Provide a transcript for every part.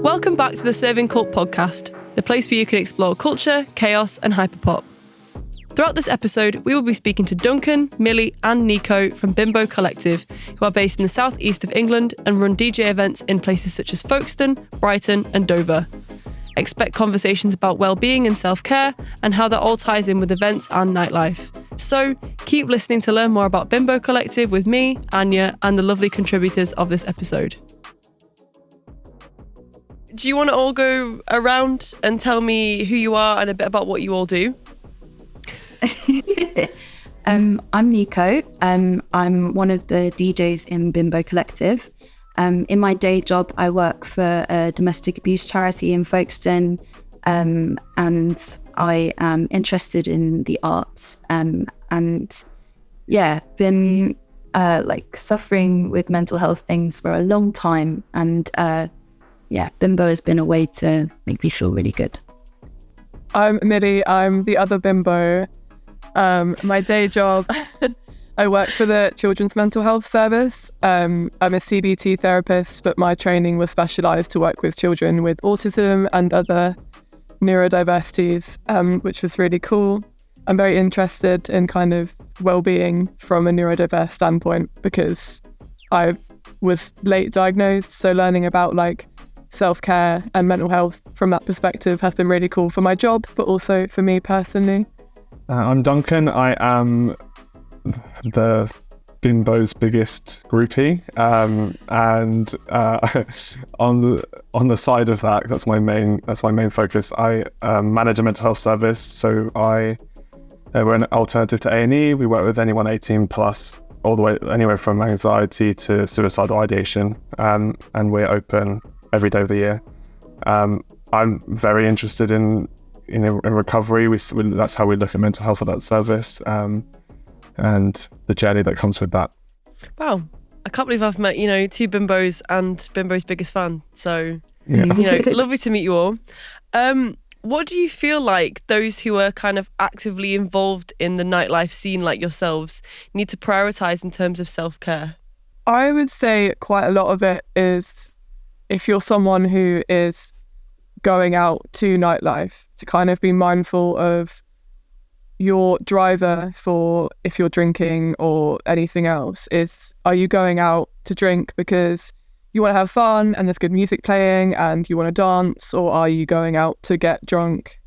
Welcome back to the ServingKult podcast, the place where you can explore culture, chaos and hyperpop. Throughout this episode, we will be speaking to Duncan, Milli and Nico from Bimbeaux Collective, who are based in the southeast of England and run DJ events in places such as Folkestone, Brighton and Dover. Expect conversations about wellbeing and self-care and how that all ties in with events and nightlife. So keep listening to learn more about Bimbeaux Collective with me, Anya, and the lovely contributors of this episode. Do you want to all go around and tell me who you are and a bit about what you all do? I'm Nico. I'm one of the DJs in Bimbeaux Collective. In my day job, I work for a domestic abuse charity in Folkestone, and I am interested in the arts. Been suffering with mental health things for a long time, and Bimbeaux has been a way to make me feel really good. I'm Milli. I'm the other Bimbeaux. My day job, I work for the Children's Mental Health Service. I'm a CBT therapist, but my training was specialised to work with children with autism and other neurodiversities, which was really cool. I'm very interested in kind of well-being from a neurodiverse standpoint because I was late diagnosed, so learning about like self-care and mental health from that perspective has been really cool for my job, but also for me personally. I'm Duncan. I am the Bimbeau's biggest groupie, and on the side of that, that's my main focus. I manage a mental health service, so we're an alternative to A&E. We work with anyone 18 plus, all the way anywhere from anxiety to suicidal ideation, and we're open every day of the year. I'm very interested in recovery. That's how we look at mental health at that service, and the journey that comes with that. Wow, I can't believe I've met two Bimbeaux and Bimbeau's biggest fan. So yeah. Lovely to meet you all. What do you feel like those who are kind of actively involved in the nightlife scene like yourselves need to prioritise in terms of self-care? I would say quite a lot of it is, if you're someone who is going out to nightlife, to kind of be mindful of your driver for if you're drinking or anything else. Are you going out to drink because you want to have fun and there's good music playing and you want to dance, or are you going out to get drunk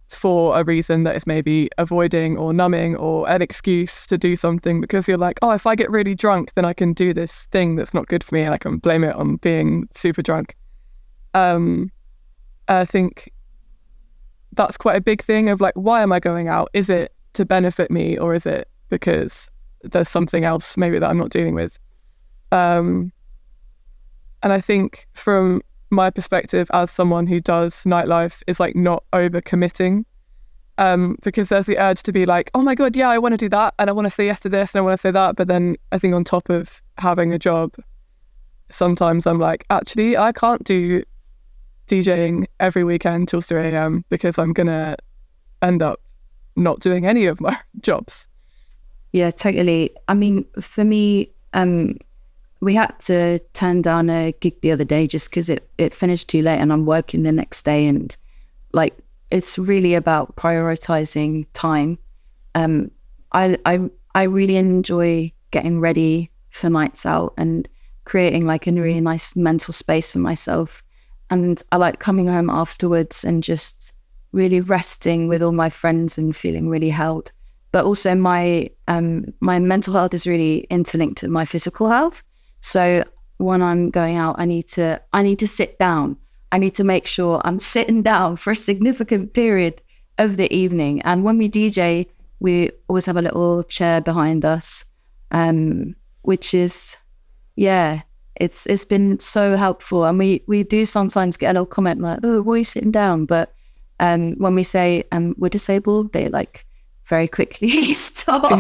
for a reason that is maybe avoiding or numbing or an excuse to do something because you're like, oh, if I get really drunk then I can do this thing that's not good for me and I can blame it on being super drunk. I think that's quite a big thing of like, why am I going out? Is it to benefit me, or is it because there's something else maybe that I'm not dealing with? And I think from my perspective as someone who does nightlife is like not over committing, because there's the urge to be like, oh my God, yeah, I want to do that and I want to say yes to this and I want to say that. But then I think on top of having a job, sometimes I'm like, actually, I can't do DJing every weekend till 3 a.m. because I'm going to end up not doing any of my jobs. Yeah, totally. I mean, for me, we had to turn down a gig the other day just because it finished too late and I'm working the next day, and like it's really about prioritizing time. I really enjoy getting ready for nights out and creating like a really nice mental space for myself. And I like coming home afterwards and just really resting with all my friends and feeling really held. But also my mental health is really interlinked to my physical health. So when I'm going out, I need to sit down. I need to make sure I'm sitting down for a significant period of the evening. And when we DJ, we always have a little chair behind us, which is, it's been so helpful. And we do sometimes get a little comment like, oh, why are you sitting down? But when we say we're disabled, they like very quickly stop.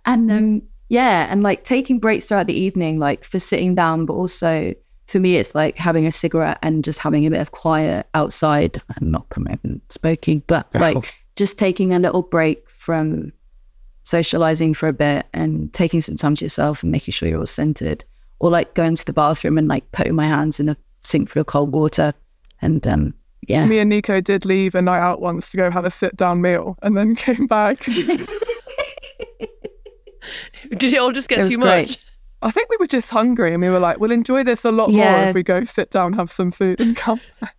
And and like taking breaks throughout the evening, like for sitting down, but also for me, it's like having a cigarette and just having a bit of quiet outside. I'm not promoting smoking, but like just taking a little break from socializing for a bit and taking some time to yourself and making sure you're all centered, or like going to the bathroom and like putting my hands in a sink full of cold water. And yeah. Me and Nico did leave a night out once to go have a sit-down meal and then came back. Did it all just get too great. much? I think we were just hungry and we were like, we'll enjoy this a lot more if we go sit down, have some food and come back.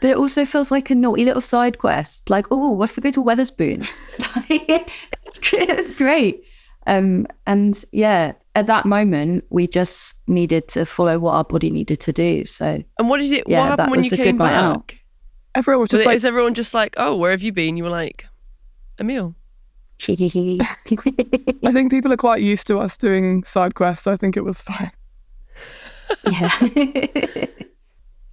But it also feels like a naughty little side quest. Like, oh, what if we go to Wetherspoons? It's great. And yeah, at that moment, we just needed to follow what our body needed to do. So, and what happened when you came back? Everyone was just is everyone just like, oh, where have you been? You were like, a meal. I think people are quite used to us doing side quests. I think it was fine. Yeah.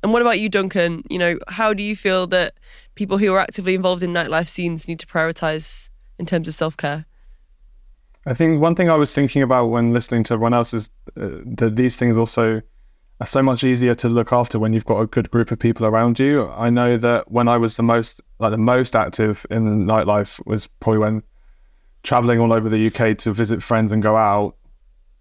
And what about you, Duncan? You know, how do you feel that people who are actively involved in nightlife scenes need to prioritise in terms of self-care? I think one thing I was thinking about when listening to everyone else is that these things also are so much easier to look after when you've got a good group of people around you. I know that when I was the most active in nightlife was probably when traveling all over the UK to visit friends and go out,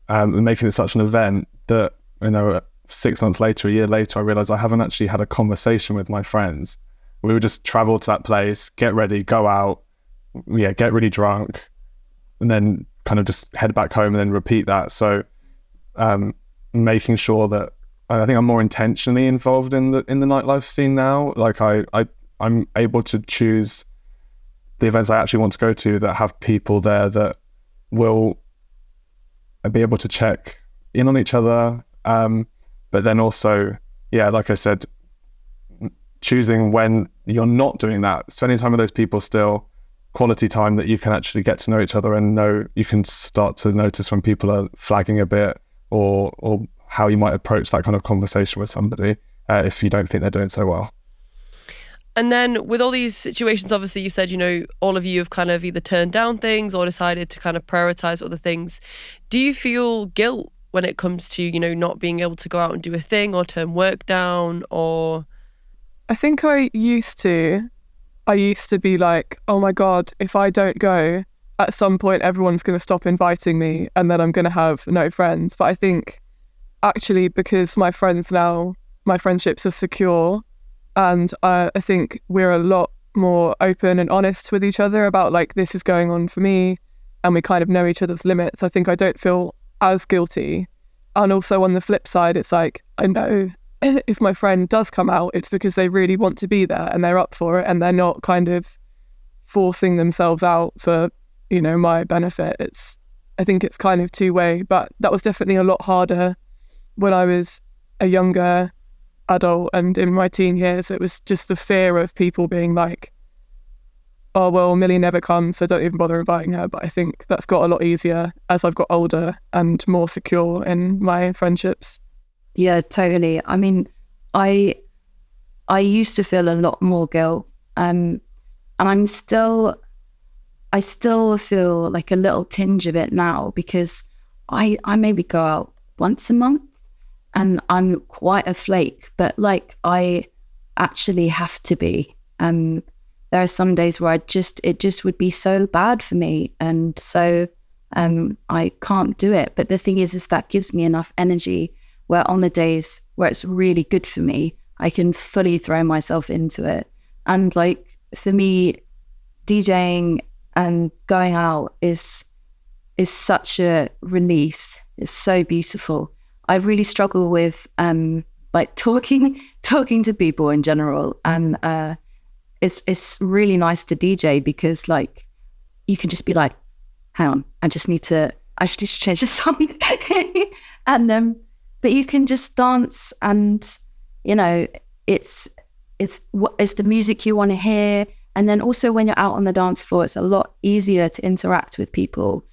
and making it such an event that, you know, 6 months later, a year later, I realized I haven't actually had a conversation with my friends. We would just travel to that place, get ready, go out, get really drunk, and then kind of just head back home and then repeat that. So making sure that I think I'm more intentionally involved in the nightlife scene now. Like I'm able to choose the events I actually want to go to that have people there that will be able to check in on each other. But then also, like I said, choosing when you're not doing that, spending time with those people still, quality time that you can actually get to know each other and know you can start to notice when people are flagging a bit or how you might approach that kind of conversation with somebody if you don't think they're doing so well. And then with all these situations, obviously you said, you know, all of you have kind of either turned down things or decided to kind of prioritize other things. Do you feel guilt when it comes to, you know, not being able to go out and do a thing or turn work down? Or I think I used to be like, oh my God, if I don't go, at some point everyone's going to stop inviting me and then I'm going to have no friends. But I think actually because my friends now, my friendships are secure, and I think we're a lot more open and honest with each other about like, this is going on for me, and we kind of know each other's limits. I think I don't feel as guilty. And also on the flip side, it's like, I know if my friend does come out, it's because they really want to be there and they're up for it and they're not kind of forcing themselves out for, you know, my benefit. I think it's kind of two-way, but that was definitely a lot harder when I was a younger adult and in my teen years. It was just the fear of people being like, oh, well, Milli never comes, so don't even bother inviting her. But I think that's got a lot easier as I've got older and more secure in my friendships. Yeah, totally. I mean, I used to feel a lot more guilt, and I still feel like a little tinge of it now, because I maybe go out once a month and I'm quite a flake, but like I actually have to be. There are some days where it just would be so bad for me, and so I can't do it. But the thing is that gives me enough energy where on the days where it's really good for me, I can fully throw myself into it. And like for me, DJing and going out is such a release. It's so beautiful. I really struggle with like talking to people in general, and it's really nice to DJ because like you can just be like, hang on, I just need to change the song, and but you can just dance, and you know it's the music you want to hear. And then also when you're out on the dance floor, it's a lot easier to interact with people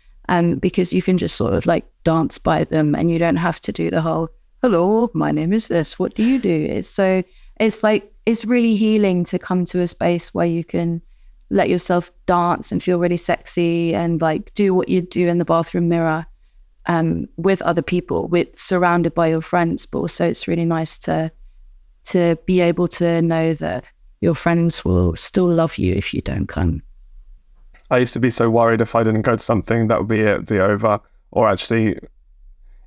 because you can just sort of like dance by them, and you don't have to do the whole, hello, my name is this, what do you do? It's like, it's really healing to come to a space where you can let yourself dance and feel really sexy and like do what you do in the bathroom mirror with other people, surrounded by your friends. But also it's really nice to be able to know that your friends will still love you if you don't come. I used to be so worried if I didn't go to something, that would be it, the over. Or actually,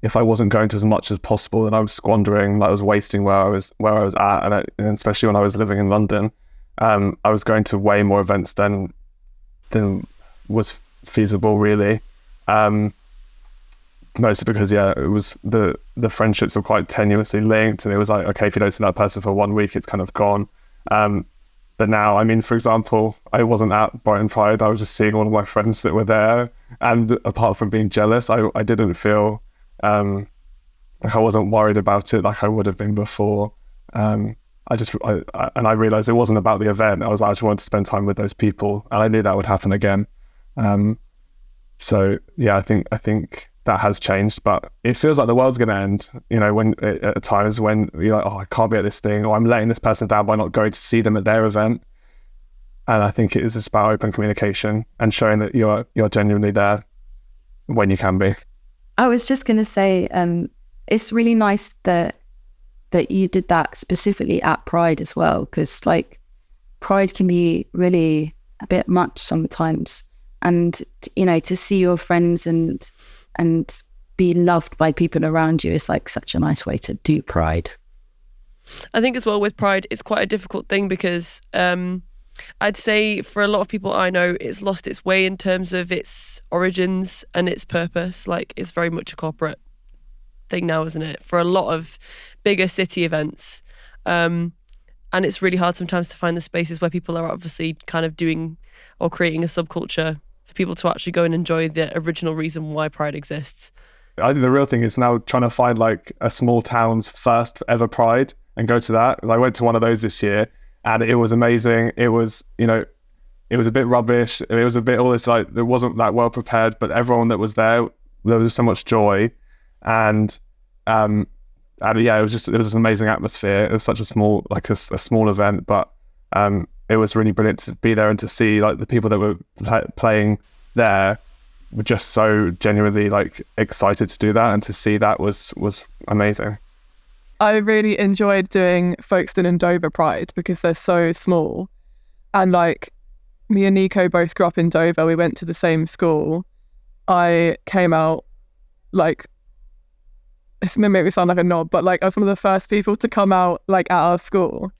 if I wasn't going to as much as possible, then I was squandering, like I was wasting where I was at, and especially when I was living in London, I was going to way more events than was feasible, really. Mostly because it was the friendships were quite tenuously linked, and it was like, okay, if you don't see that person for 1 week, it's kind of gone. But now, I mean, for example, I wasn't at Brighton Pride. I was just seeing all of my friends that were there, and apart from being jealous, I didn't feel like I wasn't worried about it like I would have been before. I realized it wasn't about the event. I just wanted to spend time with those people, and I knew that would happen again. So yeah, I think that has changed, but it feels like the world's going to end, when at times when you're like, oh, I can't be at this thing, or I'm letting this person down by not going to see them at their event. And I think it is just about open communication and showing that you're genuinely there when you can be. I was just going to say, it's really nice that you did that specifically at Pride as well, because like Pride can be really a bit much sometimes, and to see your friends and be loved by people around you is like such a nice way to do Pride. I think as well with Pride, it's quite a difficult thing because I'd say for a lot of people I know, it's lost its way in terms of its origins and its purpose. Like, it's very much a corporate thing now, isn't it? For a lot of bigger city events. And it's really hard sometimes to find the spaces where people are obviously kind of doing or creating a subculture for people to actually go and enjoy the original reason why Pride exists. I think the real thing is now trying to find like a small town's first ever Pride and go to that. I went to one of those this year, and it was amazing. It was, it was a bit rubbish. It was a bit all this, like, it wasn't that well prepared, but everyone that was there was so much joy. And yeah, it was an amazing atmosphere. It was such a small, like a small event, but it was really brilliant to be there and to see like the people that were playing there were just so genuinely like excited to do that, and to see that was amazing. I really enjoyed doing Folkestone and Dover Pride because they're so small. And like, me and Nico both grew up in Dover. We went to the same school. I came out, like, it's gonna make me sound like a knob, but like I was one of the first people to come out like at our school.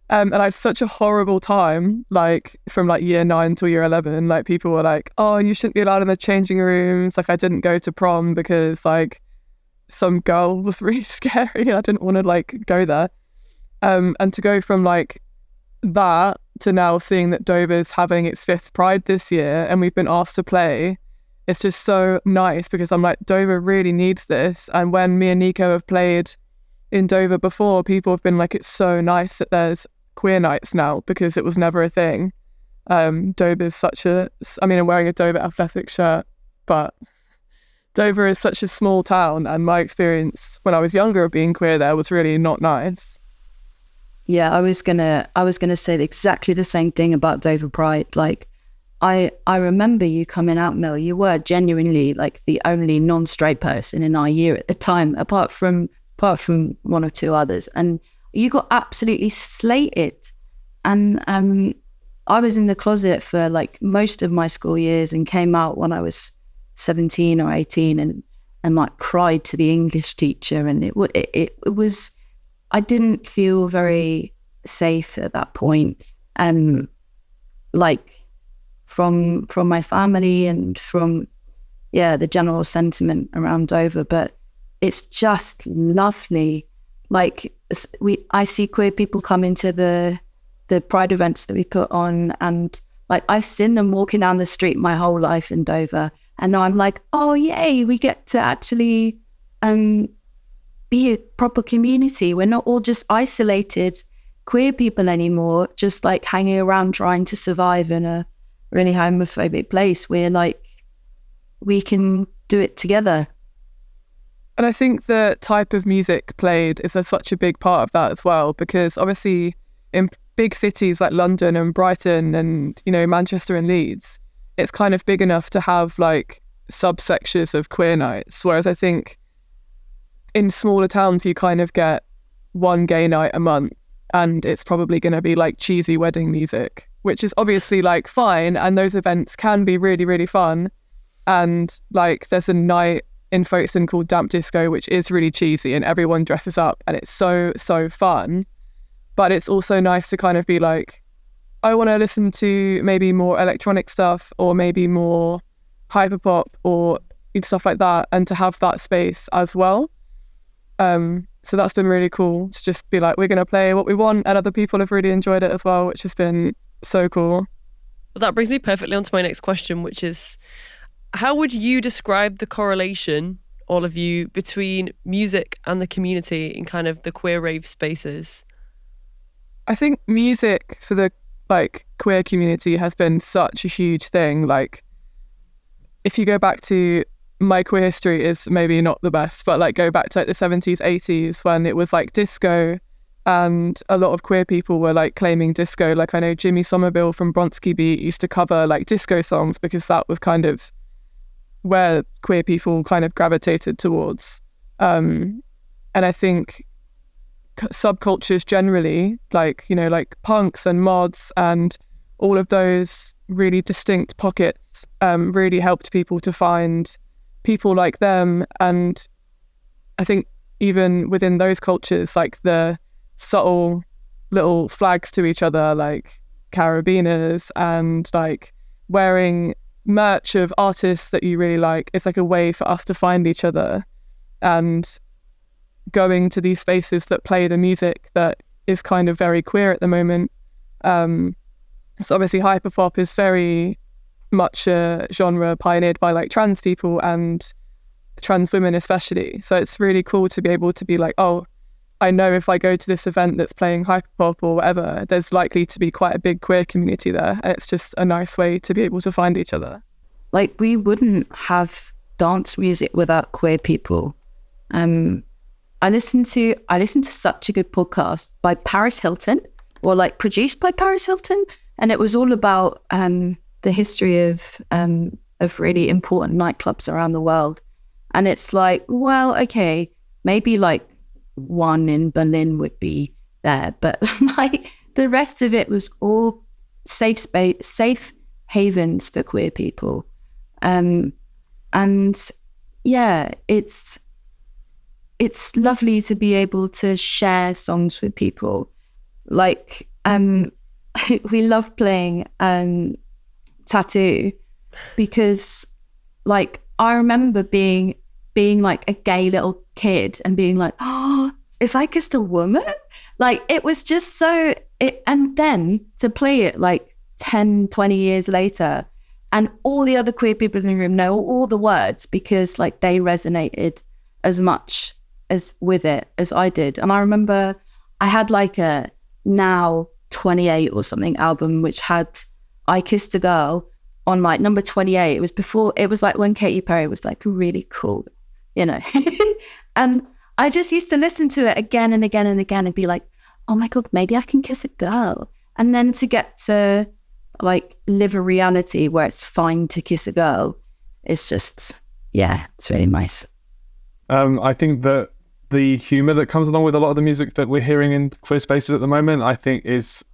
And I had such a horrible time, like from like year 9 till year 11. Like, people were like, oh, you shouldn't be allowed in the changing rooms. Like, I didn't go to prom because like some girl was really scary and I didn't want to like go there. And to go from like that to now seeing that Dover's having its 5th Pride this year and we've been asked to play, it's just so nice, because I'm like, Dover really needs this. And when me and Nico have played in Dover before, people have been like, it's so nice that there's queer nights now, because it was never a thing. Dover's such a, I mean, I'm wearing a Dover athletic shirt, but Dover is such a small town, and my experience when I was younger of being queer there was really not nice. Yeah, I was gonna say exactly the same thing about Dover Pride. Like, I remember you coming out, Mel. You were genuinely like the only non-straight person in our year at the time, apart from one or two others, and you got absolutely slated. And I was in the closet for like most of my school years, and came out when I was 17 or 18, and like cried to the English teacher, and it was, I didn't feel very safe at that point, and like from my family and from the general sentiment around Dover. But it's just lovely. Like, I see queer people come into the Pride events that we put on, and like I've seen them walking down the street my whole life in Dover, and now I'm like, oh yay, we get to actually be a proper community. We're not all just isolated queer people anymore, just like hanging around trying to survive in a really homophobic place. We're like, we can do it together. And I think the type of music played is such a big part of that as well, because obviously in big cities like London and Brighton and, Manchester and Leeds, it's kind of big enough to have like subsections of queer nights. Whereas I think in smaller towns, you kind of get one gay night a month, and it's probably going to be like cheesy wedding music, which is obviously like fine. And those events can be really, really fun. And like, there's a night in Folkestone called Damp Disco, which is really cheesy and everyone dresses up and it's so fun. But it's also nice to kind of be like, I want to listen to maybe more electronic stuff or maybe more hyperpop or stuff like that, and to have that space as well. So that's been really cool to just be like, we're going to play what we want, and other people have really enjoyed it as well, which has been so cool. Well, that brings me perfectly on to my next question, which is, how would you describe the correlation, all of you, between music and the community in kind of the queer rave spaces? I think music for the like queer community has been such a huge thing. Like, if you go back to my queer history is maybe not the best, but like go back to like the 70s, 80s when it was like disco, and a lot of queer people were like claiming disco. Like, I know Jimmy Somerville from Bronski Beat used to cover like disco songs because that was kind of where queer people kind of gravitated towards. And I think subcultures generally, like, you know, like punks and mods and all of those really distinct pockets really helped people to find people like them. And I think even within those cultures, like the subtle little flags to each other, like carabiners and like wearing merch of artists that you really like, it's like a way for us to find each other, and going to these spaces that play the music that is kind of very queer at the moment. So obviously hyperpop is very much a genre pioneered by like trans people and trans women especially. So it's really cool to be able to be like, oh, I know if I go to this event that's playing hyperpop or whatever, there's likely to be quite a big queer community there. And it's just a nice way to be able to find each other. Like, we wouldn't have dance music without queer people. I listened to such a good podcast by Paris Hilton, or like produced by Paris Hilton, and it was all about the history of really important nightclubs around the world. And it's like, well, okay, maybe like one in Berlin would be there, but like the rest of it was all safe havens for queer people. And yeah, it's lovely to be able to share songs with people. Like, we love playing Tattoo because, like, I remember being like a gay little kid and being like, oh, if I kissed a woman? Like, it was just so... and then to play it like 10, 20 years later, and all the other queer people in the room know all the words because, like, they resonated as much as with it as I did. And I remember I had like a Now 28 or something album which had I Kissed a Girl on like number 28. It was like when Katy Perry was like really cool, you know. And I just used to listen to it again and again and again and be like, oh my God, maybe I can kiss a girl. And then to get to like live a reality where it's fine to kiss a girl, it's just, yeah, it's really nice. I think that the humour that comes along with a lot of the music that we're hearing in queer spaces at the moment, I think is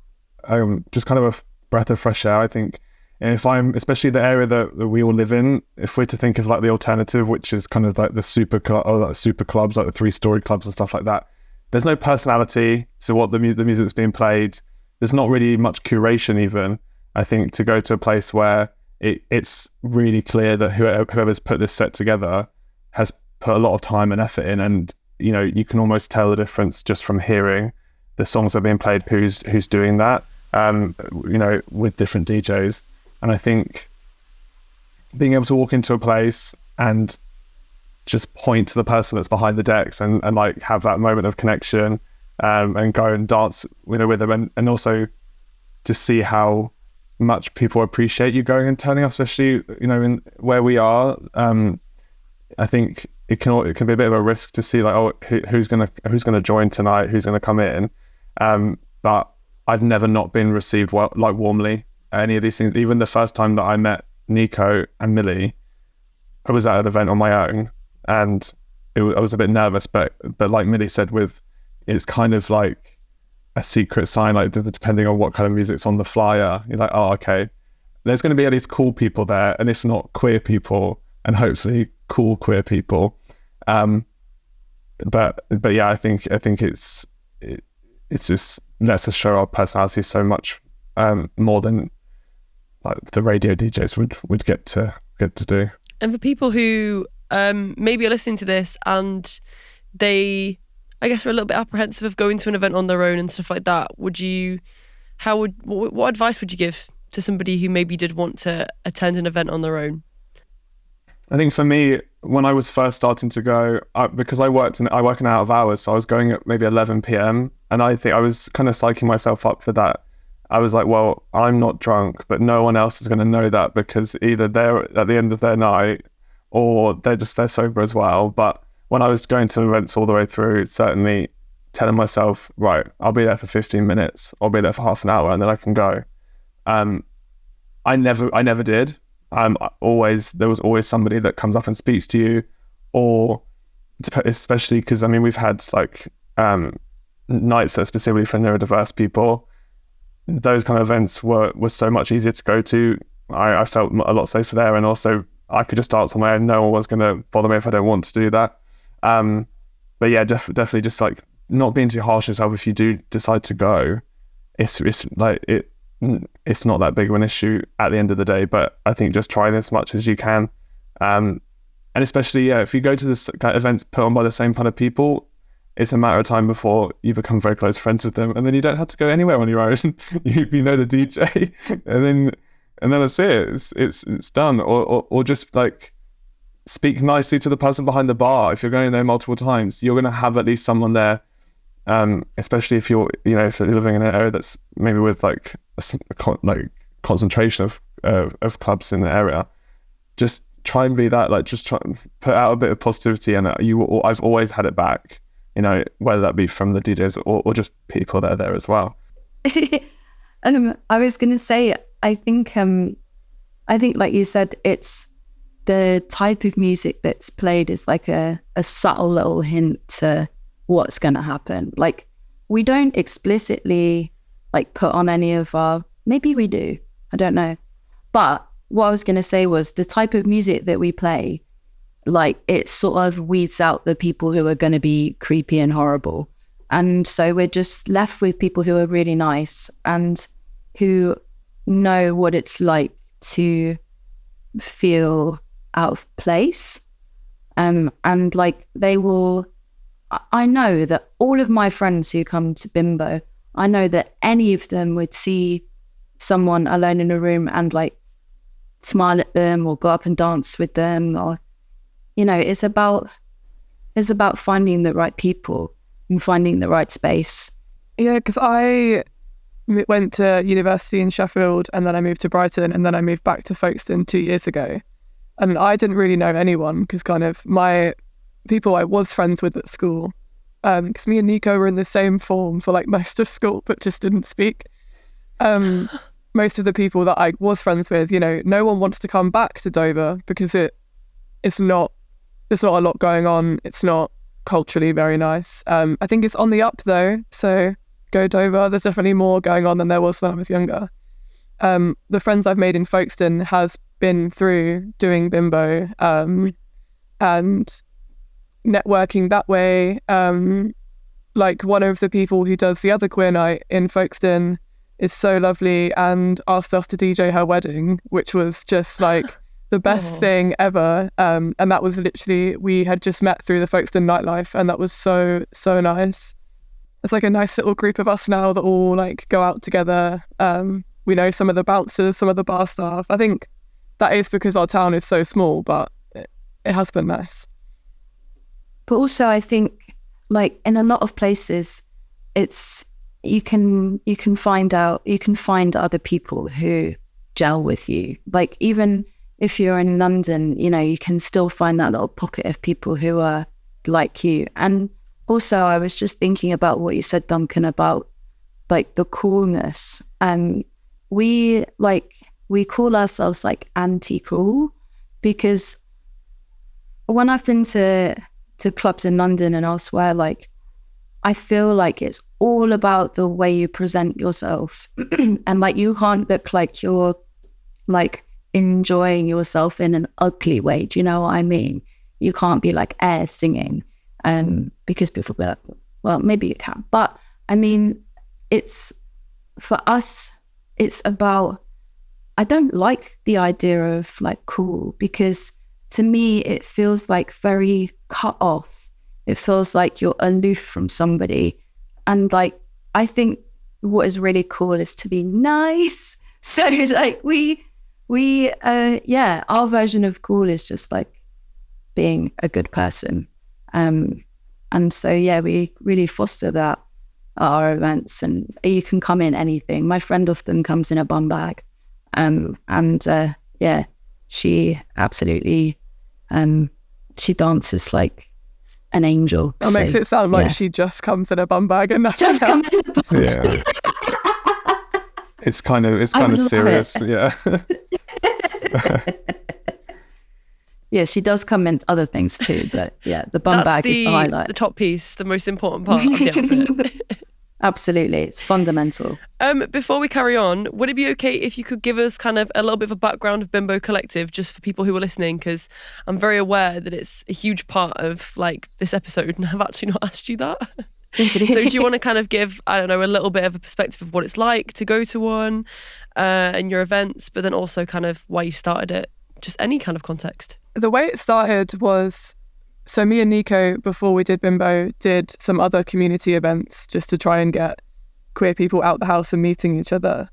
just kind of a breath of fresh air. I think especially the area that we all live in, if we're to think of like the alternative, which is kind of like the super clubs, like the 3-story clubs and stuff like that, there's no personality to what the music that's being played. There's not really much curation even. I think to go to a place where it's really clear that whoever's put this set together has put a lot of time and effort in, and you know, you can almost tell the difference just from hearing the songs that are being played, who's doing that, you know, with different DJs. And I think being able to walk into a place and just point to the person that's behind the decks and like have that moment of connection, and go and dance, you know, with them, and also to see how much people appreciate you going and turning up, especially, you know, in where we are. I think it can be a bit of a risk to see like, oh, who's gonna join tonight, who's gonna come in. But I've never not been received warmly at any of these things. Even the first time that I met Nico and Milli, I was at an event on my own, and I was a bit nervous, but like Milli said, it's kind of like a secret sign, like depending on what kind of music's on the flyer, you're like, oh, okay, there's going to be at least cool people there, and it's not queer people, and hopefully cool queer people. But yeah, I think it's just lets us show our personalities so much more than like the radio DJs would get to do. And for people who maybe are listening to this and they, I guess, are a little bit apprehensive of going to an event on their own and stuff like that, what advice would you give to somebody who maybe did want to attend an event on their own? I think for me, when I was first starting to go, because I work in out of hours, so I was going at maybe 11 p.m. and I think I was kind of psyching myself up for that. I was like, well, I'm not drunk, but no one else is going to know that, because either they're at the end of their night or they're sober as well. But when I was going to events all the way through, certainly telling myself, right, I'll be there for 15 minutes, I'll be there for half an hour, and then I can go. I never did. There was always somebody that comes up and speaks to you, or especially because we've had like nights that are specifically for neurodiverse people. Those kind of events were so much easier to go to. I felt a lot safer there, and also I could just dance on my own. No one was going to bother me if I don't want to do that. But yeah, definitely just like not being too harsh on yourself if you do decide to go. It's not that big of an issue at the end of the day, but I think just try as much as you can. And especially, if you go to this kind of events put on by the same kind of people, it's a matter of time before you become very close friends with them, and then you don't have to go anywhere on your own. you know the DJ, and then that's it. It's done. Or just like speak nicely to the person behind the bar. If you're going there multiple times, you're going to have at least someone there. Especially if you're living in an area that's maybe with like concentration of clubs in the area. Just try and be that. Like, just try and put out a bit of positivity, and I've always had it back. Whether that be from the DJs or just people that are there as well. I was going to say, I think like you said, it's the type of music that's played is like a subtle little hint to what's going to happen. Like, we don't explicitly like put on any of our, maybe we do, I don't know. But what I was going to say was the type of music that we play, like, it sort of weeds out the people who are going to be creepy and horrible. And so we're just left with people who are really nice and who know what it's like to feel out of place. And like, they will, I know that all of my friends who come to Bimbeaux, I know that any of them would see someone alone in a room and like smile at them or go up and dance with them, or it's about finding the right people and finding the right space. Yeah, because I went to university in Sheffield, and then I moved to Brighton, and then I moved back to Folkestone 2 years ago, and I didn't really know anyone, because kind of my people I was friends with at school, because me and Nico were in the same form for like most of school but just didn't speak. Most of the people that I was friends with, no one wants to come back to Dover because it's not a lot going on. It's not culturally very nice. I think it's on the up though, so go Dover. There's definitely more going on than there was when I was younger. The friends I've made in Folkestone has been through doing Bimbeaux and networking that way. Like, one of the people who does the other queer night in Folkestone is so lovely and asked us to DJ her wedding, which was just like the best thing ever. And that was literally, we had just met through the Folkestone Nightlife, and that was so nice. It's like a nice little group of us now that all like go out together. We know some of the bouncers, some of the bar staff. I think that is because our town is so small, but it has been nice. But also, I think, like, in a lot of places, it's you can find other people who gel with you. Like, even if you're in London, you can still find that little pocket of people who are like you. And also, I was just thinking about what you said, Duncan, about like the coolness. We call ourselves like anti-cool, because when I've been to clubs in London and elsewhere, like, I feel like it's all about the way you present yourselves. And like, you can't look like you're like enjoying yourself in an ugly way. Do you know what I mean? you can't be like air singing, because people be like, well, maybe you can. But I mean, it's, for us, it's about, I don't like the idea of like cool, because to me, it feels like very cut off. It feels like you're aloof from somebody. And like, I think what is really cool is to be nice. So like our version of cool is just like being a good person. And so, yeah, we really foster that at our events, and you can come in anything. My friend often comes in a bum bag. She absolutely, she dances like an angel. That makes it sound like she just comes in a bum bag and nothing just comes in a bum bag. Yeah. It's kind of serious. Yeah. Yeah, she does come in other things too, but yeah, the bum bag is the highlight. The top piece, the most important part of the outfit. Absolutely, it's fundamental. Before we carry on, would it be okay if you could give us kind of a little bit of a background of Bimbeaux Collective, just for people who are listening, because I'm very aware that it's a huge part of like this episode, and I've actually not asked you that. So do you want to kind of give, I don't know, a little bit of a perspective of what it's like to go to one, and your events, but then also kind of why you started it, just any kind of context? The way it started was, so me and Nico, before we did Bimbeaux, did some other community events just to try and get queer people out the house and meeting each other.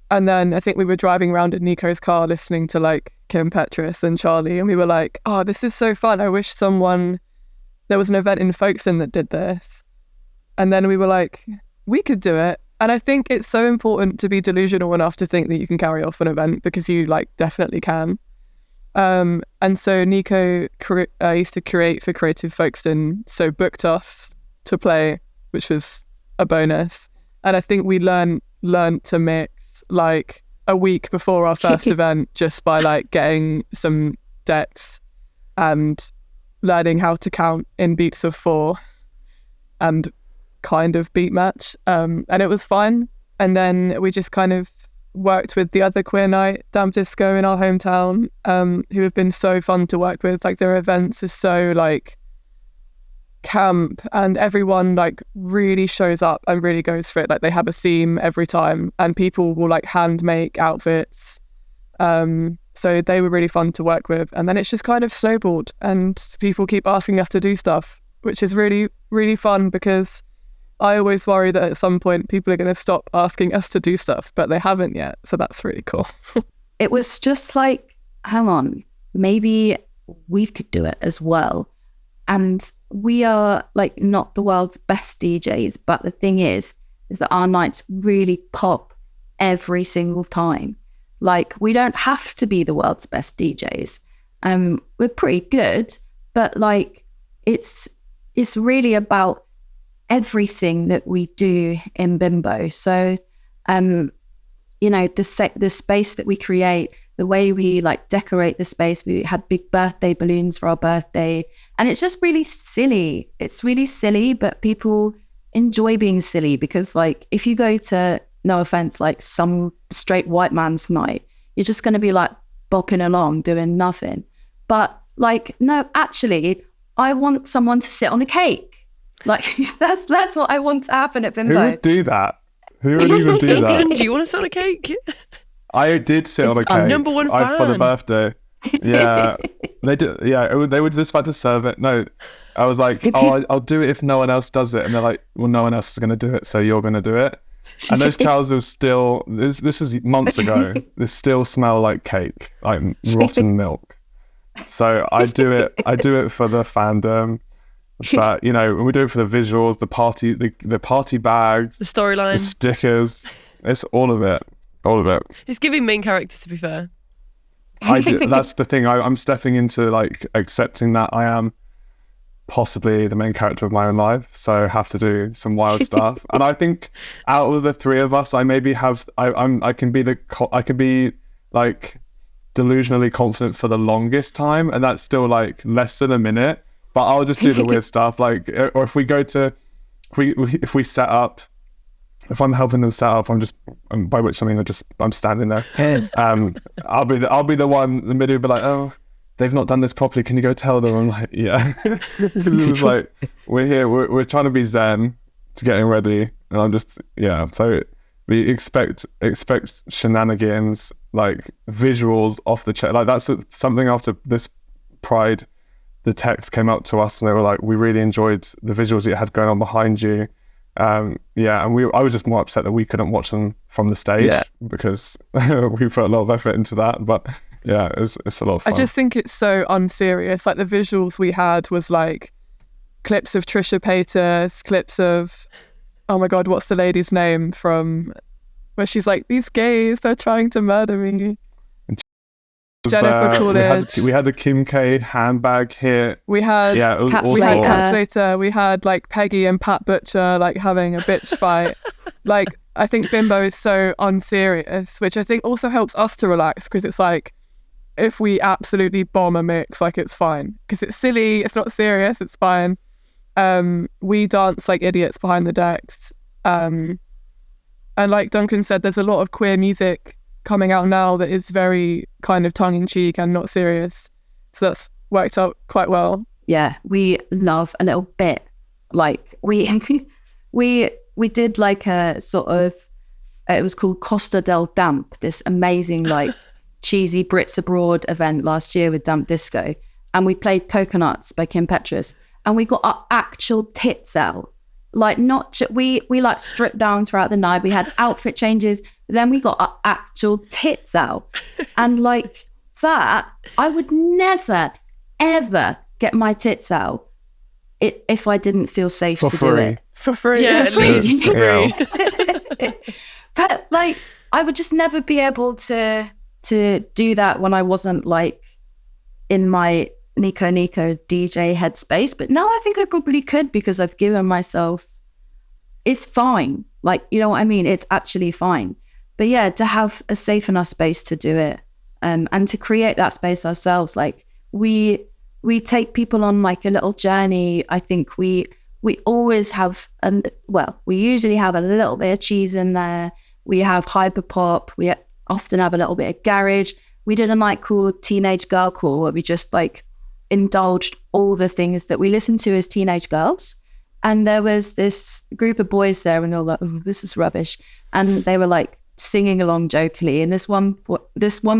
And then I think we were driving around in Nico's car listening to like Kim Petras and Charlie, and we were like, oh, this is so fun. I wish there was an event in Folkestone that did this. And then we were like, we could do it. And I think it's so important to be delusional enough to think that you can carry off an event, because you like definitely can. And so Nico used to curate for Creative Folkestone, so booked us to play, which was a bonus. And I think we learned to mix like a week before our first event, just by like getting some decks and learning how to count in beats of 4 and kind of beat match. And it was fun. And then we just kind of worked with the other queer night, Damn Disco, in our hometown, who have been so fun to work with. Like, their events are so like camp, and everyone like really shows up and really goes for it. Like, they have a theme every time, and people will like hand make outfits. So they were really fun to work with, and then it's just kind of snowballed, and people keep asking us to do stuff, which is really, really fun, because I always worry that at some point people are going to stop asking us to do stuff, but they haven't yet. So that's really cool. It was just like, hang on, maybe we could do it as well. And we are like not the world's best DJs, but the thing is that our nights really pop every single time. Like, we don't have to be the world's best DJs. We're pretty good, but like it's really about everything that we do in Bimbeaux. So, the space that we create, the way we like decorate the space, we had big birthday balloons for our birthday, and it's just really silly. It's really silly, but people enjoy being silly, because like, if you go to, no offense, like some straight white man's night, you're just going to be like bopping along doing nothing. But like, no, actually, I want someone to sit on a cake. Like, that's what I want to happen at Bimbeaux. Who would do that? Who would even do that? Do you want to sit on a cake? I did sit on a cake. Number one fan. For the birthday. Yeah. They did. Yeah. They were just about to serve it. No, I was like, oh, I'll do it if no one else does it. And they're like, well, no one else is going to do it, so you're going to do it. And those trousers still, this is months ago, they still smell like cake, like rotten milk. So I do it for the fandom. But when we do it for the visuals, the party bags, the storyline, the stickers, it's all of it. It's giving main character, to be fair. That's the thing. I'm stepping into like accepting that I am possibly the main character of my own life, so I have to do some wild stuff. And I think out of the three of us, I maybe have I can be like delusionally confident for the longest time, and that's still like less than a minute. But I'll just do the weird stuff, like, or if we set up, if I'm helping them set up, by which I mean I'm standing there. I'll be the one in the middle, be like, oh, they've not done this properly. Can you go tell them? I'm like, yeah. It was like, we're here. We're trying to be zen to getting ready. And I'm just, yeah. So we expect shenanigans, like visuals off the chat. Like that's something after this Pride, the text came up to us and they were like, we really enjoyed the visuals that you had going on behind you. And I was just more upset that we couldn't watch them from the stage because we put a lot of effort into that. But yeah, it's a lot of fun. I just think it's so unserious. Like the visuals we had was like clips of Trisha Paytas, clips of, oh my God, what's the lady's name from where she's like, these gays, they're trying to murder me. Jennifer Coolidge. We had the Kim K handbag hit. We had Cat Slater. We had like Peggy and Pat Butcher like having a bitch fight. Like I think Bimbo is so unserious, which I think also helps us to relax because it's like if we absolutely bomb a mix, like it's fine because it's silly, it's not serious, it's fine. We dance like idiots behind the decks. And like Duncan said, there's a lot of queer music coming out now that is very kind of tongue-in-cheek and not serious, so that's worked out quite well. Yeah, we love a little bit like we did like a sort of it was called Costa del Damp, this amazing like cheesy Brits Abroad event last year with Damp Disco, and we played Coconuts by Kim Petras and we got our actual tits out, like not we like stripped down throughout the night, we had outfit changes. Then we got our actual tits out. And like that, I would never, ever get my tits out if I didn't feel safe to do it. For free. Yeah, at least for free. But like, I would just never be able to do that when I wasn't like in my Nico DJ headspace. But now I think I probably could because I've given myself, it's fine. Like, you know what I mean? It's actually fine. But yeah, to have a safe enough space to do it, and to create that space ourselves, like we take people on like a little journey. I think we always have, we usually have a little bit of cheese in there. We have hyperpop. We often have a little bit of garage. We did a night called Teenage Girl Call where we just like indulged all the things that we listened to as teenage girls. And there was this group of boys there and they were like, oh, this is rubbish. And they were like, singing along jokingly, and this one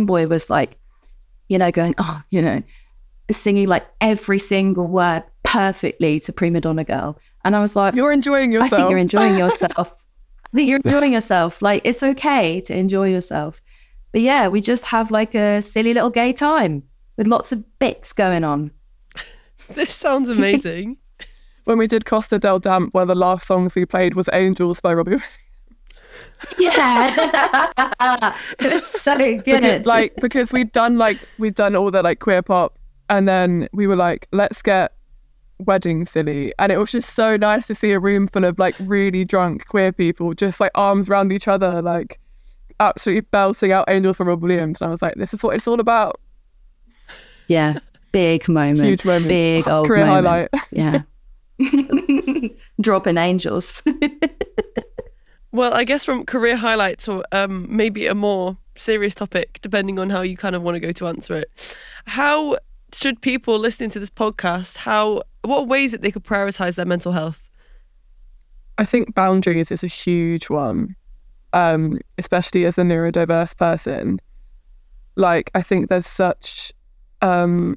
boy was like, you know, going, oh, you know, singing like every single word perfectly to Prima Donna Girl, and I was like, you're enjoying yourself. I think you're enjoying yourself. I think you're enjoying yourself. Like it's okay to enjoy yourself. But yeah, we just have like a silly little gay time with lots of bits going on. This sounds amazing. When we did Costa del Damp, one of the last songs we played was Angels by Robbie Williams. Yeah. It was so good. Because we'd done all the like queer pop, and then we were like, let's get wedding silly, and it was just so nice to see a room full of like really drunk queer people just like arms around each other, like absolutely belting out Angels from Robbie Williams, and I was like, this is what it's all about. Yeah, big moment, huge moment, big old career moment. Highlight. Yeah. Dropping Angels. Well, I guess from career highlights or maybe a more serious topic, depending on how you kind of want to go to answer it. How should people listening to this podcast, what ways that they could prioritize their mental health? I think boundaries is a huge one, especially as a neurodiverse person. Like, I think there's such, and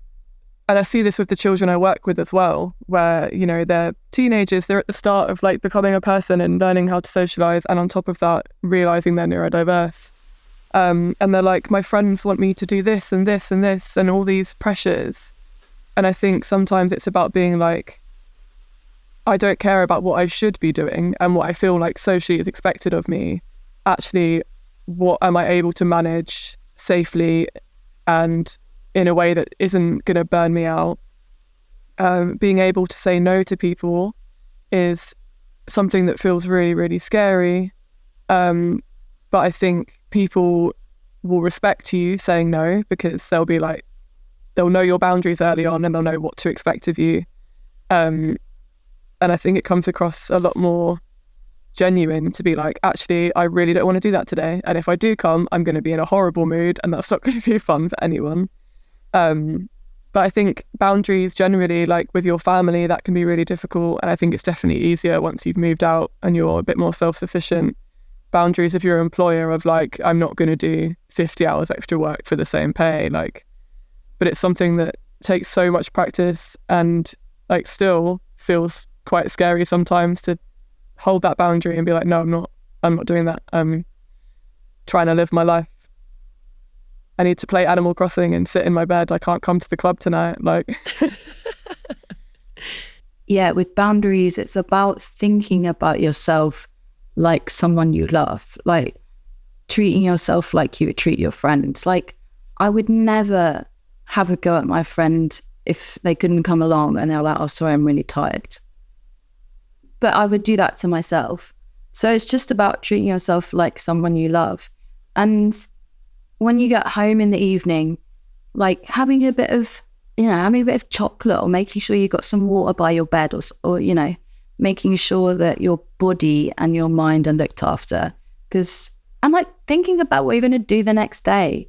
I see this with the children I work with as well, where, you know, they're teenagers, they're at the start of like becoming a person and learning how to socialize, and on top of that, realizing they're neurodiverse. And they're like, my friends want me to do this and this and this and all these pressures. And I think sometimes it's about being like, I don't care about what I should be doing and what I feel like socially is expected of me. Actually, what am I able to manage safely and in a way that isn't going to burn me out? Being able to say no to people is something that feels really, really scary. But I think people will respect you saying no, because they'll be like, they'll know your boundaries early on and they'll know what to expect of you. And I think it comes across a lot more genuine to be like, actually, I really don't want to do that today. And if I do come, I'm going to be in a horrible mood and that's not going to be fun for anyone. But I think boundaries generally, like with your family, that can be really difficult. And I think it's definitely easier once you've moved out and you're a bit more self-sufficient. Boundaries of your employer of like, I'm not going to do 50 hours extra work for the same pay. Like, but it's something that takes so much practice and like still feels quite scary sometimes to hold that boundary and be like, no, I'm not doing that. I'm trying to live my life. I need to play Animal Crossing and sit in my bed. I can't come to the club tonight. Like, yeah, with boundaries, it's about thinking about yourself like someone you love, like treating yourself like you would treat your friends. Like, I would never have a go at my friend if they couldn't come along and they're like, oh, sorry, I'm really tired. But I would do that to myself. So it's just about treating yourself like someone you love. And when you get home in the evening, like having a bit of chocolate, or making sure you got some water by your bed, or making sure that your body and your mind are looked after. And like thinking about what you're going to do the next day.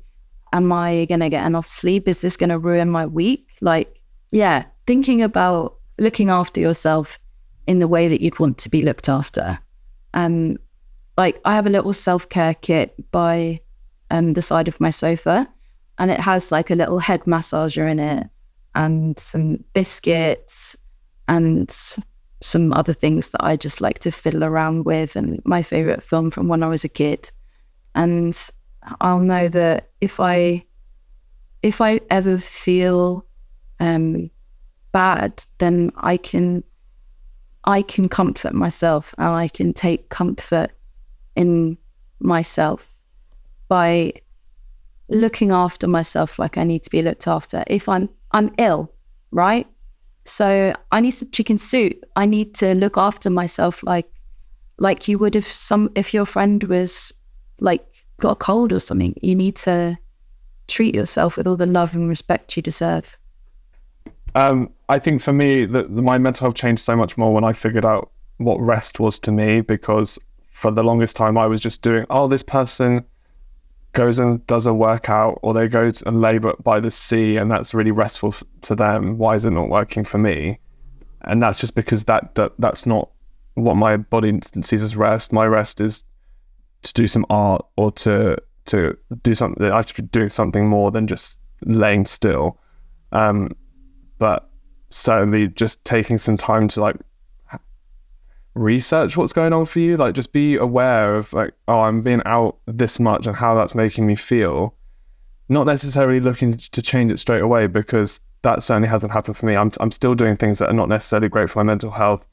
Am I going to get enough sleep? Is this going to ruin my week? Like, yeah, thinking about looking after yourself in the way that you'd want to be looked after. Like I have a little self-care kit by the side of my sofa, and it has like a little head massager in it and some biscuits and some other things that I just like to fiddle around with, and my favorite film from when I was a kid. And I'll know that if I ever feel bad, then I can comfort myself, and I can take comfort in myself by looking after myself like I need to be looked after. If I'm ill, right? So I need some chicken soup. I need to look after myself like you would if your friend was like got a cold or something. You need to treat yourself with all the love and respect you deserve. I think for me, my mental health changed so much more when I figured out what rest was to me, because for the longest time I was just doing, this person goes and does a workout, or they go and lay by the sea, and that's really restful to them. Why is it not working for me? And that's just because that's not what my body sees as rest. My rest is to do some art, or to do something. I have to be doing something more than just laying still. But certainly just taking some time to like research what's going on for you, like just be aware of like, I'm being out this much and how that's making me feel, not necessarily looking to change it straight away, because that certainly hasn't happened for me. I'm still doing things that are not necessarily great for my mental health,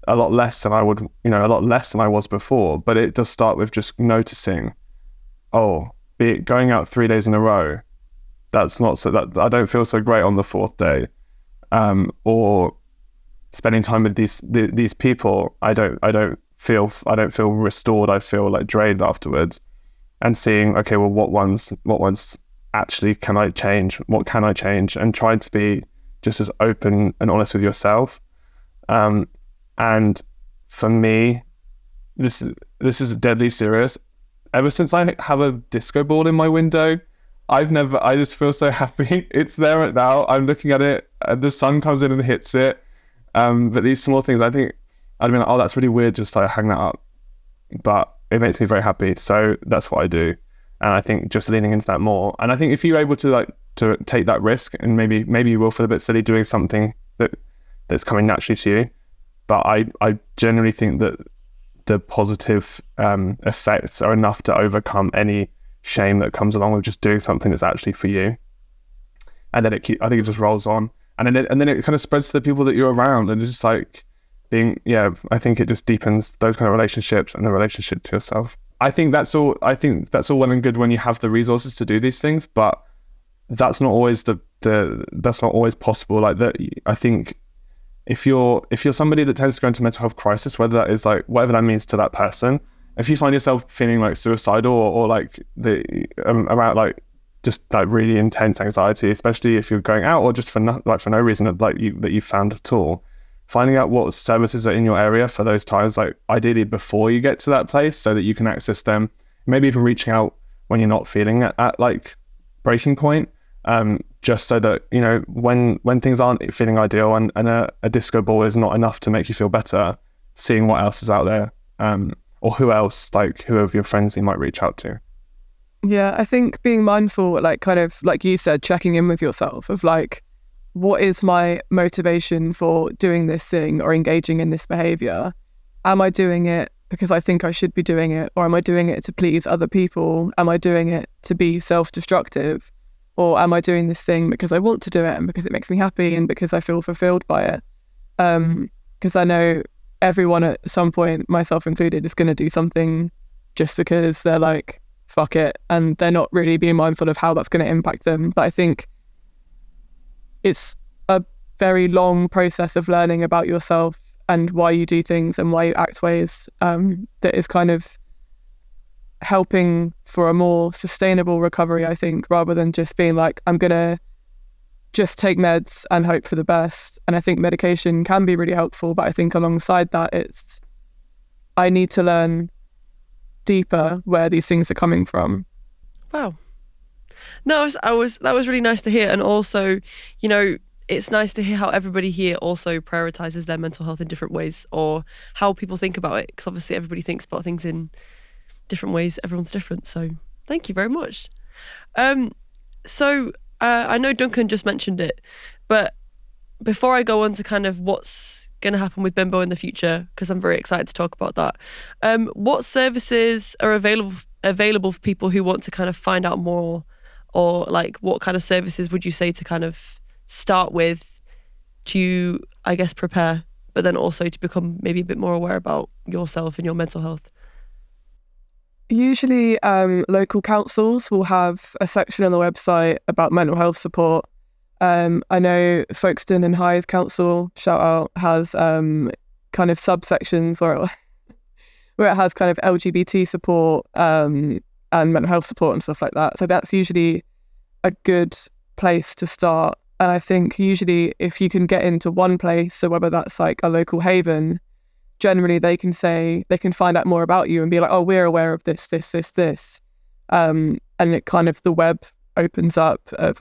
a lot less than I was before. But it does start with just noticing, be it going out 3 days in a row, that's not so that I don't feel so great on the fourth day, or spending time with these people, I don't feel restored. I feel like drained afterwards. And seeing, okay, well, what ones actually can I change? What can I change? And trying to be just as open and honest with yourself. And for me, this is deadly serious. Ever since I have a disco ball in my window, I just feel so happy. It's there right now. I'm looking at it, and the sun comes in and hits it. But these small things, I think I'd be like, that's really weird, just like hang that up. But it makes me very happy. So that's what I do. And I think just leaning into that more. And I think if you're able to take that risk, and maybe you will feel a bit silly doing something that's coming naturally to you. But I generally think that the positive effects are enough to overcome any shame that comes along with just doing something that's actually for you. And then I think it just rolls on. And then it kind of spreads to the people that you're around, and it's just like I think it just deepens those kind of relationships and the relationship to yourself. I think that's all well and good when you have the resources to do these things, but that's not always that's not always possible. Like that, I think if you're somebody that tends to go into mental health crisis, whether that is like whatever that means to that person, if you find yourself feeling like suicidal or like around like just like really intense anxiety, especially if you're going out or just for no reason that you found at all, finding out what services are in your area for those times, like ideally before you get to that place, so that you can access them. Maybe even reaching out when you're not feeling at like breaking point. just so that, you know, when things aren't feeling ideal and a disco ball is not enough to make you feel better, seeing what else is out there, or who else, like who of your friends you might reach out to. Yeah, I think being mindful, like kind of like you said, checking in with yourself of like, what is my motivation for doing this thing or engaging in this behavior? Am I doing it because I think I should be doing it, or am I doing it to please other people? Am I doing it to be self-destructive? Or am I doing this thing because I want to do it and because it makes me happy and because I feel fulfilled by it? Because I know everyone at some point, myself included, is going to do something just because they're like, fuck it, and they're not really being mindful of how that's going to impact them. But I think it's a very long process of learning about yourself and why you do things and why you act ways, that is kind of helping for a more sustainable recovery, I think, rather than just being like, I'm gonna just take meds and hope for the best. And I think medication can be really helpful, but I think alongside that, I need to learn deeper where these things are coming from. Wow. No, that was really nice to hear. And also, you know, it's nice to hear how everybody here also prioritizes their mental health in different ways, or how people think about it, because obviously everybody thinks about things in different ways. Everyone's different. So thank you very much. So I know Duncan just mentioned it, but before I go on to kind of what's going to happen with Bimbeaux in the future, because I'm very excited to talk about that, what services are available for people who want to kind of find out more, or like what kind of services would you say to kind of start with to, I guess, prepare, but then also to become maybe a bit more aware about yourself and your mental health? Usually local councils will have a section on the website about mental health support. I know Folkestone and Hythe Council, shout out, has kind of subsections where it has kind of LGBT support and mental health support and stuff like that. So that's usually a good place to start. And I think usually if you can get into one place, so whether that's like a local haven, generally they can find out more about you and be like, oh, we're aware of this. And it kind of, the web opens up of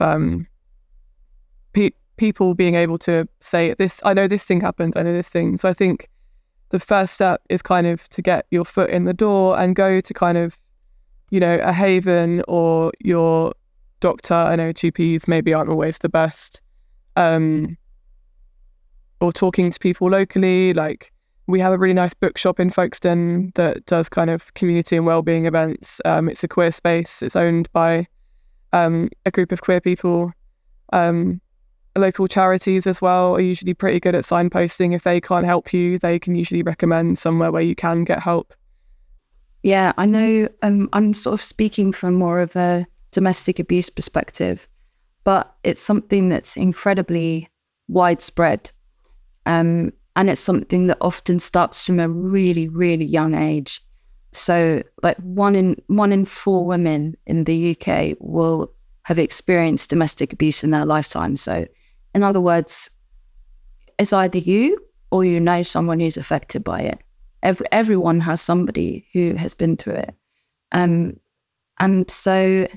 people being able to say, this, I know this thing happened, I know this thing. So I think the first step is kind of to get your foot in the door and go to kind of, you know, a haven or your doctor. I know GPs maybe aren't always the best. Or talking to people locally, like, we have a really nice bookshop in Folkestone that does kind of community and wellbeing events. It's a queer space. It's owned by a group of queer people. Local charities as well are usually pretty good at signposting. If they can't help you, they can usually recommend somewhere where you can get help. Yeah, I know I'm sort of speaking from more of a domestic abuse perspective, but it's something that's incredibly widespread. And it's something that often starts from a really, really young age. So like one in 4 women in the UK will have experienced domestic abuse in their lifetime. So in other words, it's either you or you know someone who's affected by it. Everyone has somebody who has been through it. And so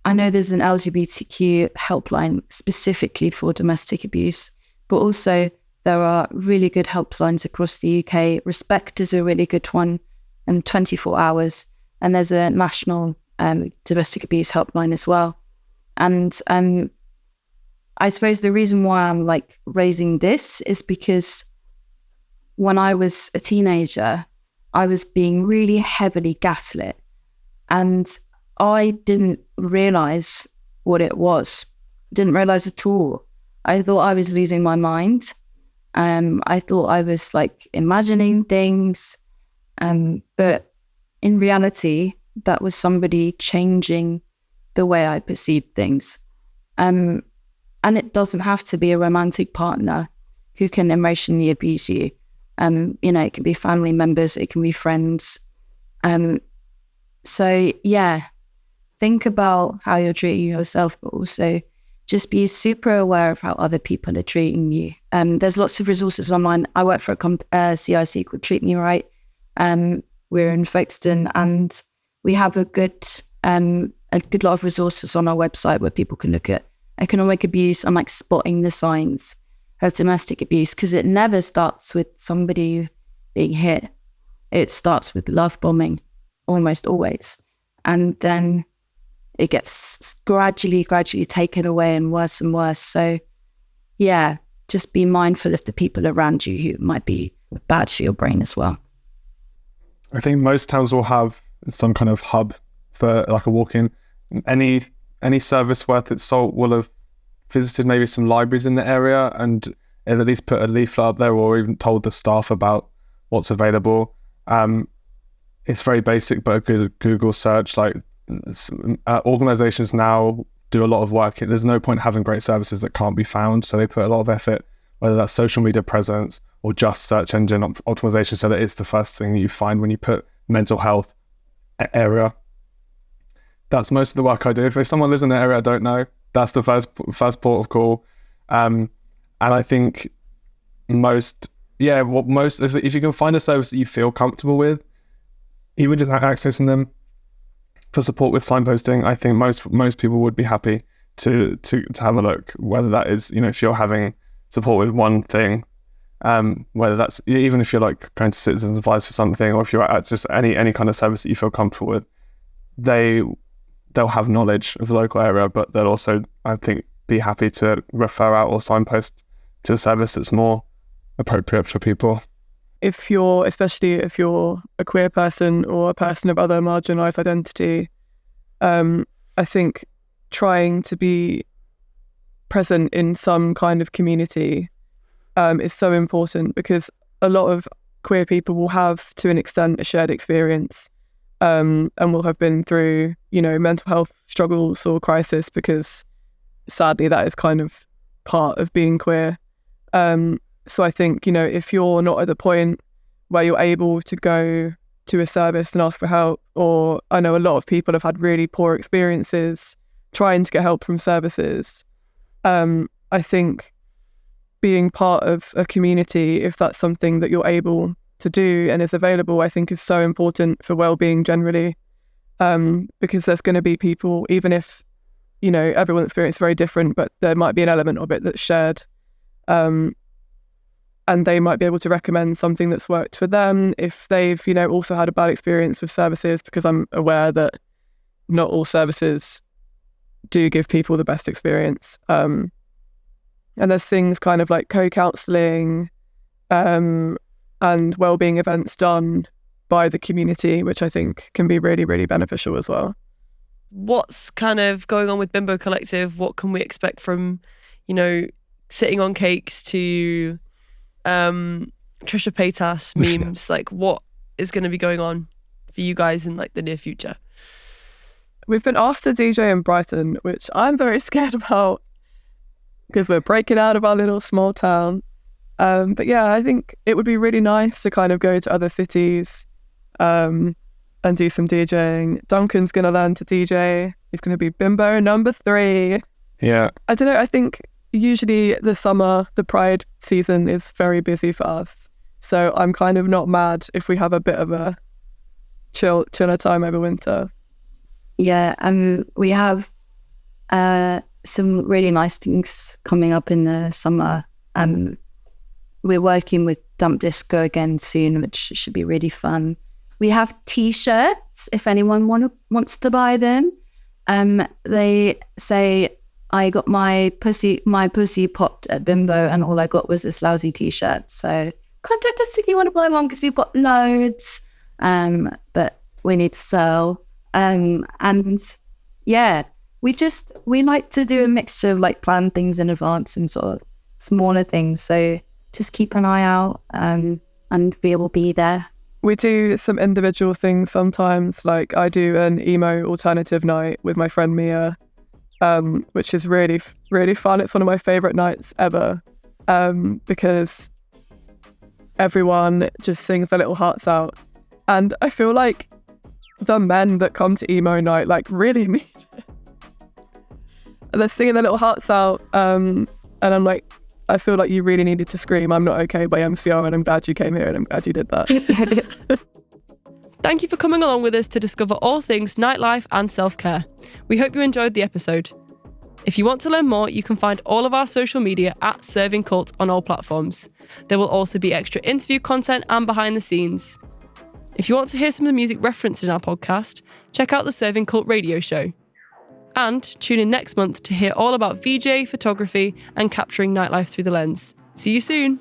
I know there's an LGBTQ helpline specifically for domestic abuse, but also there are really good helplines across the UK. Respect is a really good one, and 24 hours. And there's a national domestic abuse helpline as well. And I suppose the reason why I'm like raising this is because when I was a teenager, I was being really heavily gaslit, and I didn't realize what it was. Didn't realize at all. I thought I was losing my mind. I thought I was like imagining things, but in reality, that was somebody changing the way I perceived things. And it doesn't have to be a romantic partner who can emotionally abuse you. You know, it can be family members, it can be friends. So yeah, think about how you're treating yourself, but also just be super aware of how other people are treating you. There's lots of resources online. I work for a CIC called Treat Me Right. We're in Folkestone, and we have a good a good lot of resources on our website where people can look at economic abuse and like spotting the signs of domestic abuse, because it never starts with somebody being hit. It starts with love bombing, almost always. And then it gets gradually taken away and worse. So yeah, just be mindful of the people around you who might be bad for your brain as well. I think most towns will have some kind of hub for like a walk-in. Any service worth its salt will have visited maybe some libraries in the area and at least put a leaflet up there or even told the staff about what's available. It's very basic, but a good Google search, like organizations now do a lot of work. There's no point having great services that can't be found. So they put a lot of effort, whether that's social media presence or just search engine optimization, so that it's the first thing you find when you put mental health area. That's most of the work I do. If someone lives in an area I don't know, that's the first port of call. And I think if you can find a service that you feel comfortable with, even just accessing them for support with signposting, I think most people would be happy to have a look, whether that is, if you're having support with one thing, whether that's, even if you're like going to Citizens Advice for something, or if you're at just any kind of service that you feel comfortable with, they'll have knowledge of the local area, but they'll also, I think, be happy to refer out or signpost to a service that's more appropriate for people. Especially if you're a queer person or a person of other marginalised identity, I think trying to be present in some kind of community is so important, because a lot of queer people will have, to an extent, a shared experience, and will have been through, mental health struggles or crisis, because sadly that is kind of part of being queer. So I think, if you're not at the point where you're able to go to a service and ask for help, or I know a lot of people have had really poor experiences trying to get help from services, I think being part of a community, if that's something that you're able to do and is available, I think is so important for wellbeing generally, because there's going to be people, even if, everyone's experience is very different, but there might be an element of it that's shared. And they might be able to recommend something that's worked for them if they've, also had a bad experience with services, because I'm aware that not all services do give people the best experience. And there's things kind of like co-counselling and wellbeing events done by the community, which I think can be really, really beneficial as well. What's kind of going on with Bimbeaux Collective? What can we expect from, sitting on cakes to Trisha Paytas memes? Like, what is going to be going on for you guys in like the near future? We've been asked to DJ in Brighton, which I'm very scared about, because we're breaking out of our little small town. But yeah, I think it would be really nice to kind of go to other cities and do some DJing. Duncan's going to learn to DJ. He's going to be Bimbo number 3. Yeah. I don't know, I think usually the summer, the Pride season is very busy for us. So I'm kind of not mad if we have a bit of a chiller time over winter. Yeah, we have some really nice things coming up in the summer. We're working with Dump Disco again soon, which should be really fun. We have T-shirts if anyone wants to buy them. They say, I got my pussy popped at Bimbo and all I got was this lousy T-shirt. So contact us if you want to buy one, because we've got loads that we need to sell. And yeah, we like to do a mixture of like plan things in advance and sort of smaller things. So just keep an eye out and we will be there. We do some individual things sometimes. Like I do an emo alternative night with my friend Mia, which is really, really fun. It's one of my favourite nights ever, because everyone just sings their little hearts out. And I feel like the men that come to emo night like really need it. And they're singing their little hearts out, and I'm like, I feel like you really needed to scream "I'm Not Okay" by MCR, and I'm glad you came here and I'm glad you did that. Thank you for coming along with us to discover all things nightlife and self-care. We hope you enjoyed the episode. If you want to learn more, you can find all of our social media at ServingKult on all platforms. There will also be extra interview content and behind the scenes. If you want to hear some of the music referenced in our podcast, check out the ServingKult radio show. And tune in next month to hear all about VJ, photography, and capturing nightlife through the lens. See you soon.